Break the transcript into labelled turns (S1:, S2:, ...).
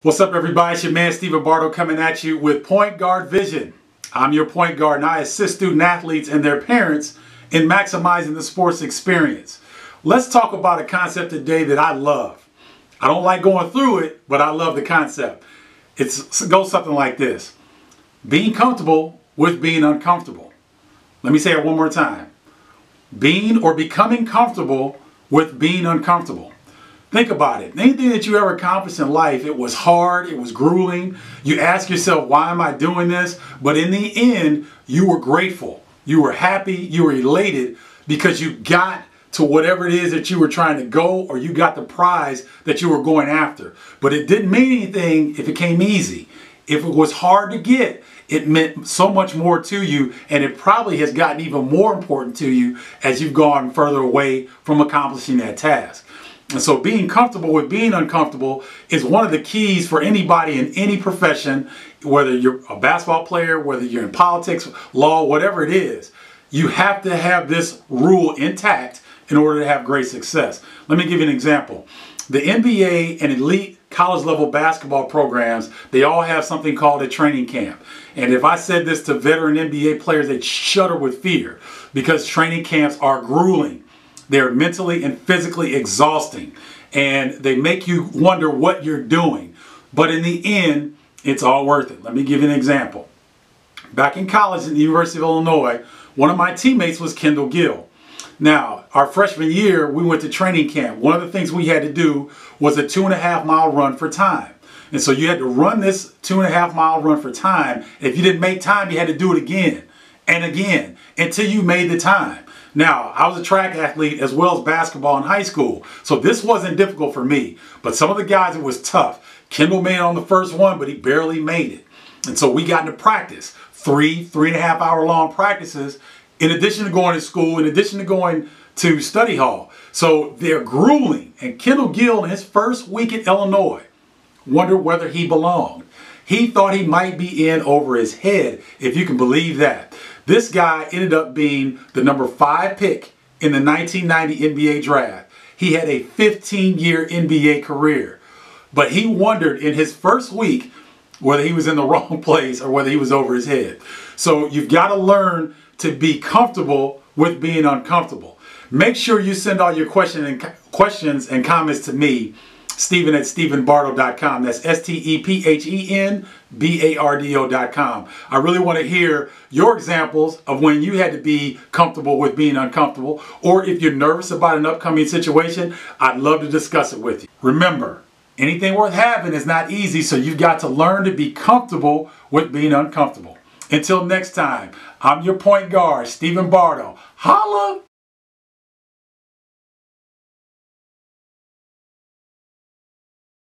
S1: What's up, everybody? It's your man Steven Bardo coming at you with Point Guard Vision. I'm your point guard, and I assist student athletes and their parents in maximizing the sports experience. Let's talk about a concept today that I love. I don't like going through it, but I love the concept. It goes something like this: being comfortable with being uncomfortable. Let me say it one more time. Being or becoming comfortable with being uncomfortable. Think about it. Anything that you ever accomplished in life, it was hard, it was grueling. You ask yourself, why am I doing this? But in the end, you were grateful. You were happy, you were elated because you got to whatever it is that you were trying to go, or you got the prize that you were going after. But it didn't mean anything if it came easy. If it was hard to get, it meant so much more to you, and it probably has gotten even more important to you as you've gone further away from accomplishing that task. And so being comfortable with being uncomfortable is one of the keys for anybody in any profession, whether you're a basketball player, whether you're in politics, law, whatever it is. You have to have this rule intact in order to have great success. Let me give you an example. The NBA and elite college level basketball programs, they all have something called a training camp. And if I said this to veteran NBA players, they'd shudder with fear because training camps are grueling. They're mentally and physically exhausting, and they make you wonder what you're doing. But in the end, it's all worth it. Let me give you an example. Back in college at the University of Illinois, one of my teammates was Kendall Gill. Now, our freshman year, we went to training camp. One of the things we had to do was a 2.5-mile run for time. And so you had to run this 2.5-mile run for time. If you didn't make time, you had to do it again and again until you made the time. Now, I was a track athlete as well as basketball in high school, so this wasn't difficult for me. But some of the guys, it was tough. Kendall made it on the first one, but he barely made it. And so we got into practice, 3.5 hour long practices, in addition to going to school, in addition to going to study hall. So they're grueling. And Kendall Gill, in his first week at Illinois, wondered whether he belonged. He thought he might be in over his head, if you can believe that. This guy ended up being the number 5 pick in the 1990 NBA draft. He had a 15-year NBA career. But he wondered in his first week whether he was in the wrong place or whether he was over his head. So you've got to learn to be comfortable with being uncomfortable. Make sure you send all your questions and comments to me, Steven at StevenBardo.com. That's STEPHENBARDO.com. I really want to hear your examples of when you had to be comfortable with being uncomfortable, or if you're nervous about an upcoming situation, I'd love to discuss it with you. Remember, anything worth having is not easy, so you've got to learn to be comfortable with being uncomfortable. Until next time, I'm your point guard, Steven Bardo. Holla!